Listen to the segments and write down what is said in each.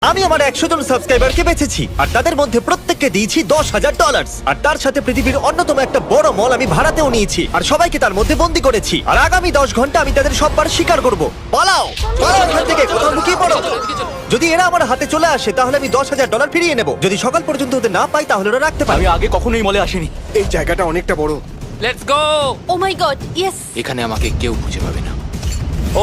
আমি আমার 100 জন সাবস্ক্রাইবারকে বেঁচেছি আর তাদের মধ্যে প্রত্যেককে দিয়েছি $10,000 আর তার সাথে পৃথিবীর অন্যতম একটা বড় মল আমি ভাড়াতেও নিয়েছি আর সবাইকে তার মধ্যে বন্দি করেছি আর আগামী 10 ঘন্টা আমি তাদের সববার শিকার করব। পালাও পালাও এখান থেকে, কোথাও লুকিয়ে পড়ো। যদি এরা আমার হাতে চলে আসে তাহলে আমি $10,000 ফিরিয়ে নেব। যদি সকাল পর্যন্ত ওদের না পাই তাহলে ওরা রাখতে পারবে। আমি আগে কখনোই মলে আসিনি। এই জায়গাটা অনেকটা বড়। Let's go. Oh my God, yes. এখানে আমাকে কেউ খুঁজে পাবে না।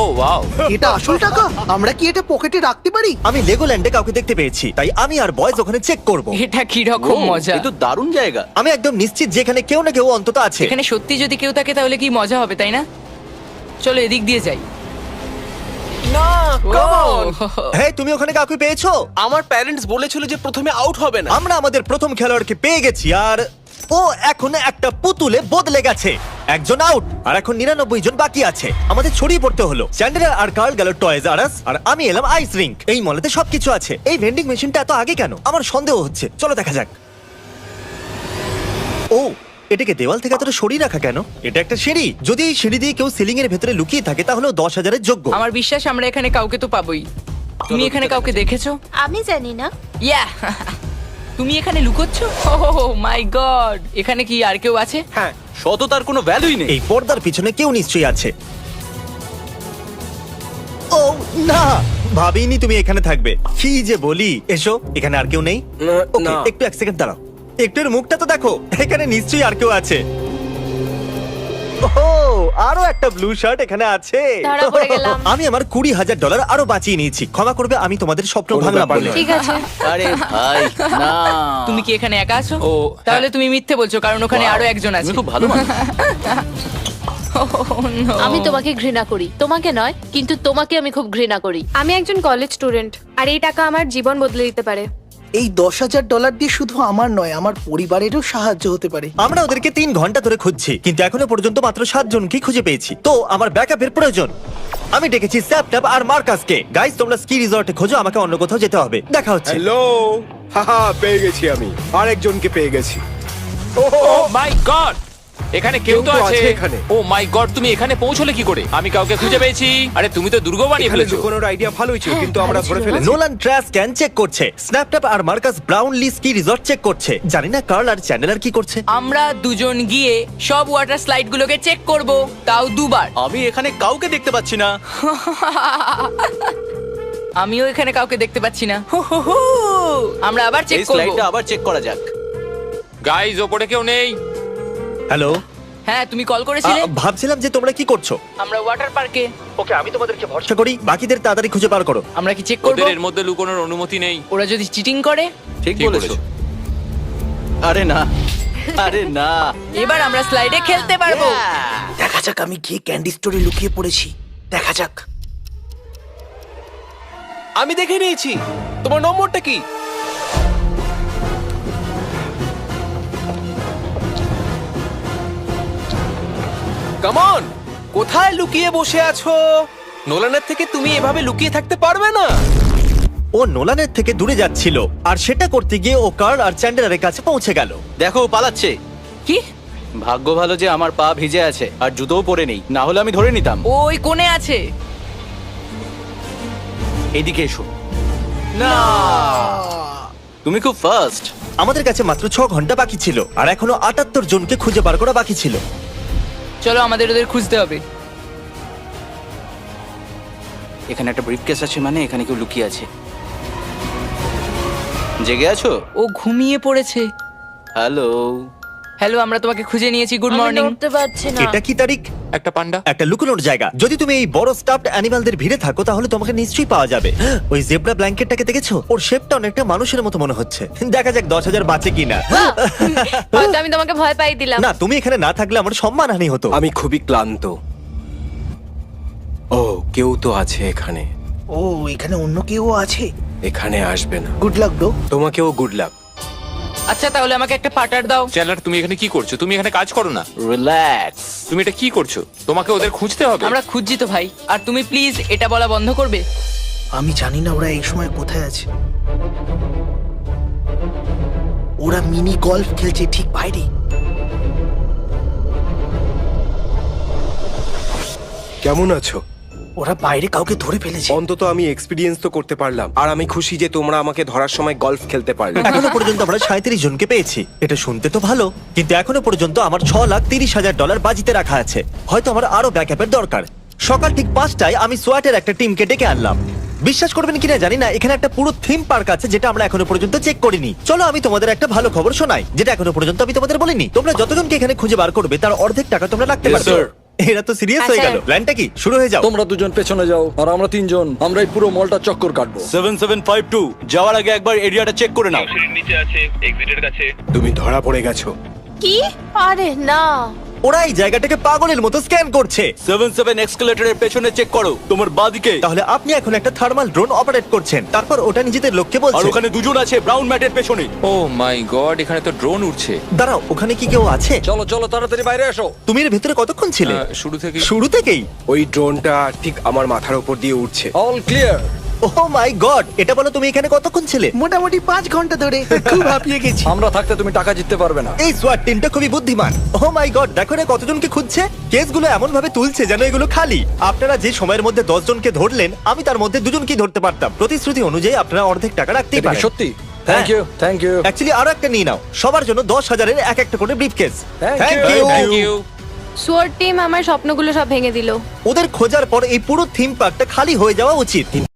Oh wow. এটা আসল টাকা? আমরা কি এটা পকেটে রাখতে পারি? আমি লেগোল্যান্ডে কাউকে দেখতে পেয়েছি তাই আমি আর বয়েজ ওখানে চেক করব। এটা কি রকম মজা। এ তো দারুণ জায়গা। আমি একদম নিশ্চিত যে এখানে কেউ না কেউ অন্তত আছে। এখানে সত্যি যদি কেউ থাকে তাহলে কি মজা হবে, তাই না? চলো এদিক দিয়ে যাই। না, come on! হ্যাঁ, তুমি ওখানে কাউকে পেয়েছো? আমার প্যারেন্টস বলেছিল যে প্রথমে আউট হবে না। আমরা আমাদের প্রথম খেলোয়াড়কে পেয়ে গেছি আর ও এখন একটা পুতুলে বদলে গেছে। একজন আউট আর এখন 99 জন বাকি আছে। আমাদের ছড়িয়ে পড়তে হলো। চ্যান্ডেলার আর কার্ল গেল টয়েজ আর আস আর আমি এলাম আইস রিঙ্ক। এই মলেতে সবকিছু আছে। এই ভেন্ডিং মেশিনটা এত আগে কেন? আমার সন্দেহ হচ্ছে। চলো দেখা যাক। ও, এটাকে দেওয়াল থেকে এতটা সরিয়ে রাখা কেন? এটা একটা সিঁড়ি। যদি এই সিঁড়ি দিয়ে কেউ সিলিং এর ভেতরে লুকিয়ে থাকে তাহলে 10,000-এর যোগ্য। আমার বিশ্বাস আমরা এখানে কাউকে তো পাবোই। তুমি এখানে কাউকে দেখেছো? আমি জানি না। ইয়া তুমি এখানে লুকোচ্ছো? ও মাই গড, এখানে কি আর কেউ আছে? হ্যাঁ, সততার কোনো ভ্যালুই নেই। এই পর্দার পিছনে কেউ নিশ্চয়ই আছে। ও না, ভাবিনি তুমি এখানে থাকবে। কি যে বলি। এসো, এখানে আর কেউ নেই? ওকে, না। একটু 1 সেকেন্ড দাঁড়াও। একটু এর মুখটা তো দেখো। এখানে নিশ্চয়ই আর কেউ আছে। ওহো, আরো একটা ব্লু শার্ট এখানে আছে। ধরা পড়ে গেলাম। আমি আমার $20,000 আরো বাঁচিয়ে নিয়েছি। ক্ষমা করবে, আমি তোমাদের স্বপ্ন কোনো ভাঙলাম ব্যাপার বলে। নয়। ঠিক আছে। আরে ভাই না। তুমি কি এখানে একা আছো? ও, তাহলে তুমি মিথ্যে বলছো, কারণ ওখানে আরো একজন আছে। তুমি খুব ভালো মানুষ। Oh, no. আমি তোমাকে ঘৃণা করি, তোমাকে নয়, কিন্তু তোমাকে আমি খুব ঘৃণা করি। আমি একজন কলেজ স্টুডেন্ট আর এই টাকা আমার জীবন বদলে দিতে পারে। এই $10,000 দিয়ে শুধু আমার নয়, আমার পরিবারেরও সাহায্য হতে পারে। আমরা ওদেরকে 3 ঘন্টা ধরে খুঁজছি, কিন্তু এখনো পর্যন্ত মাত্র 7 জনকে খুঁজে পেয়েছি। তো আমার ব্যাকআপের প্রয়োজন। আমি ডেকেছি স্যাপটাপ আর মার্কাসকে। গাইস, তোমরা স্কি রিসর্টে খোঁজো, আমাকে অন্য কোথাও যেতে হবে। দেখা হচ্ছে। হ্যালো, হাহা, পেয়ে গেছি আমি। আরেকজনকে পেয়ে গেছি। ও মাই গড, এখানে কেউ তো আছে এখানে। ও মাই গড, তুমি এখানে পৌঁছলে কি করে? আমি কাউকে খুঁজে পেয়েছি। আরে তুমি তো দুর্গ বানিয়ে এখানে ফেলেছো। লুকোনোর আইডিয়া ভালোই ছিল, কিন্তু আমরা ধরে ফেলেছি। নোলান ট্র্যাশ ক্যান চেক করছে, স্ন্যাপট্যাপ আর Marcus Brownlee ski resort check করছে। জানি না কার্ল আর চ্যান্ডেলার কি করছে। আমরা দুজন গিয়ে সব ওয়াটার স্লাইড গুলোকে চেক করব, তাও দুবার। আমি এখানে কাউকে দেখতে পাচ্ছি না। আমিও এখানে কাউকে দেখতে পাচ্ছি না। আমরা আবার চেক এই করব। স্লাইডটা আবার চেক করা যাক। গাইজ, ওপরে কেউ নেই। হ্যালো, হ্যাঁ, তুমি কল করেছিলে? ভাবছিলাম যে তোমরা কি করছো। আমরা ওয়াটার পার্কে। ওকে, আমি তোমাদেরকে ভরসা করি। বাকিদের তাড়াতাড়ি খুঁজে বার করো। আমরা কি চেক করব? ওদের এর মধ্যে লুকোনোর অনুমতি নেই। ওরা যদি চিটিং করে? ঠিক ঠিক বলেছো। বলেছো। আরে না, আরে না। এবার আমরা স্লাইডে খেলতে পারবো। দেখা যাক, আমি গিয়ে ক্যান্ডি স্টোরে লুকিয়ে পড়েছি। দেখা যাক। আমি দেখে নিয়েছি। তোমার নম্বরটা কি? কাম অন, কোথায় লুকিয়ে বসে আছো? নোলানের থেকে তুমি এভাবে লুকিয়ে থাকতে পারবে না। ও নোলানের থেকে দূরে যাচ্ছিল আর সেটা করতে গিয়ে ও কার্ল আর চ্যান্ডেলারের কাছে পৌঁছে গেল। দেখো, ও পালাচ্ছে। কি? ভাগ্য ভালো যে আমার পা ভিজে আছে আর জুতোও পরে নেই, না হলে আমি ধরে নিতাম। ওই কোণে আছে। এদিকে এসো। না, তুমি খুব ফাস্ট। আমাদের কাছে মাত্র 6 ঘন্টা বাকি ছিল আর এখনো 78 জনকে খুঁজে বার করা বাকি ছিল। চলো আমাদের ওদের খুঁজতে হবে। এখানে একটা ব্রিফকেস আছে, মানে এখানে কেউ লুকিয়ে আছে। জেগে আছো? ও ঘুমিয়ে পড়েছে। হ্যালো। হ্যালো, আমরা তোমাকে খুঁজে নিয়েছি। গুড আমি মর্নিং। নড়তে পারছি না। এটা কি তারিখ? একটা পান্ডা। একটা লুকোনোর জায়গা। যদি তুমি এই বড় স্টাফড অ্যানিমালদের ভিড়ে থাকো তাহলে তোমাকে নিশ্চয়ই পাওয়া যাবে। ওই জেব্রা ব্ল্যাঙ্কেটটাকে দেখেছো? ওর শেপটা অনেকটা মানুষের মতো মনে হচ্ছে। দেখা যাক 10,000 বাঁচে কিনা। হয়তো আমি তোমাকে ভয় পাই দিলাম। না, তুমি এখানে না থাকলে আমার সম্মানহানি হতো। আমি খুবই ক্লান্ত। ও, কেউ তো আছে এখানে। ও, এখানে অন্য কেউ আছে। এখানে আসবে না। গুড লাক ডো। তোমাকেও গুড লাক। আচ্ছা, তাহলে আমাকে একটা পাটার দাও। চ্যানেলার, তুমি এখানে কি করছো? তুমি এখানে কাজ করো না। রিল্যাক্স। তুমি এটা কি করছো? তোমাকে ওদের খুঁজতে হবে। আমরা খুঁজছি তো ভাই। আর তুমি প্লিজ এটা বলা বন্ধ করবে? আমি জানি না ওরা এই সময় কোথায় আছে। ওরা মিনি গলফ খেলছে ঠিক বাইরে। কেমন আছো? ওরা বাইরে কাউকে ধরে ফেলেছে। অন্তত আমি এক্সপিরিয়েন্স তো করতে পারলাম, আর আমি খুশি যে তোমরা আমাকে ধরার সময় গলফ খেলতে পারলে। এখনো পর্যন্ত আমরা 37 জনকে পেয়েছি। এটা শুনতে তো ভালো, কিন্তু এখনো পর্যন্ত আমার $6,30,000 বাজিতে রাখা আছে। হয়তো আমার আরো ব্যাকআপের দরকার। সকাল ঠিক 5টায় আমি সোয়াটের একটা টিমকে ডেকে আনলাম। বিশ্বাস করবেন কিনা জানি না, এখানে একটা পুরো থিম পার্ক আছে যেটা আমরা এখনো পর্যন্ত চেক করিনি। চলো আমি তোমাদের একটা ভালো খবর শোনাই, যেটা এখনো পর্যন্ত আমি তোমাদের বলিনি। তোমরা যতজনকে এখানে খুঁজে বার করবে তার অর্ধেক টাকা তোমরা রাখতে Yes, পারবে। sir. এরা তো সিরিয়াস হয়ে গেল। প্ল্যানটা কি? শুরু হয়ে যাও। তোমরা দুজন পেছনে যাও আর আমরা তিনজন আমরা এই পুরো মলটা চক্কর কাটবো। 7752 যাওয়ার আগে একবার এরিয়াটা চেক করে নাও। তুমি ধরা পড়ে গেছো। কি? আরে না। ওরা এই জায়গাটাকে পাগলের মতো স্ক্যান করছে। 77 এক্সকেলেটরের পেছনে চেক করো, তোমার বাঁদিকে। তাহলে আপনি এখন একটা থার্মাল ড্রোন অপারেট করছেন, তারপর ওটা নিজেদের লোককে আর বলছে। ওখানে দুজন আছে ব্রাউন ম্যাটের পেছনে। ও মাই গড, এখানে তো ড্রোন উড়ছে। দাঁড়াও, ওখানে কি কেউ আছে? চলো চলো তাড়াতাড়ি বাইরে এসো। তুমি এর ভিতরে কতক্ষণ ছিলে? শুরু থেকে শুরু থেকেই? ওই ড্রোনটা ঠিক আমার মাথার উপর দিয়ে উঠছে। All clear. Oh my god, এটা বলো তুমি এখানে কতক্ষণ ছিলে? মোটামুটি 5 ঘন্টা ধরে। খুব হাঁপিয়ে গেছি। আমরা থাকতে তুমি টাকা জিততে পারবে না। এই সোয়াট টিমটা খুবই বুদ্ধিমান। ও মাই গড, দেখো না কতজনকে খুঁজছে। কেসগুলো এমন ভাবে তুলছে যেন এগুলো খালি। আপনারা যে সময়ের মধ্যে 10 জনকে ধরলেন, আমি তার মধ্যে 2 জনকে ধরতে পারতাম। প্রতিশ্রুতি অনুযায়ী আপনারা অর্ধেক টাকা রাখতেই এটা কি পারেন। সত্যি? Thank you thank you actually আরো একটা নিয়ে নাও, সবার জন্য 10,000-এর এক একটা করে briefcase. Thank thank you. You. Thank you. সোয়ার্ড টিম আমার স্বপ্নগুলো সব ভেঙে দিল। ওদের খোঁজার পর এই পুরো থিম পার্কটা খালি হয়ে যাওয়া উচিত, কিন্তু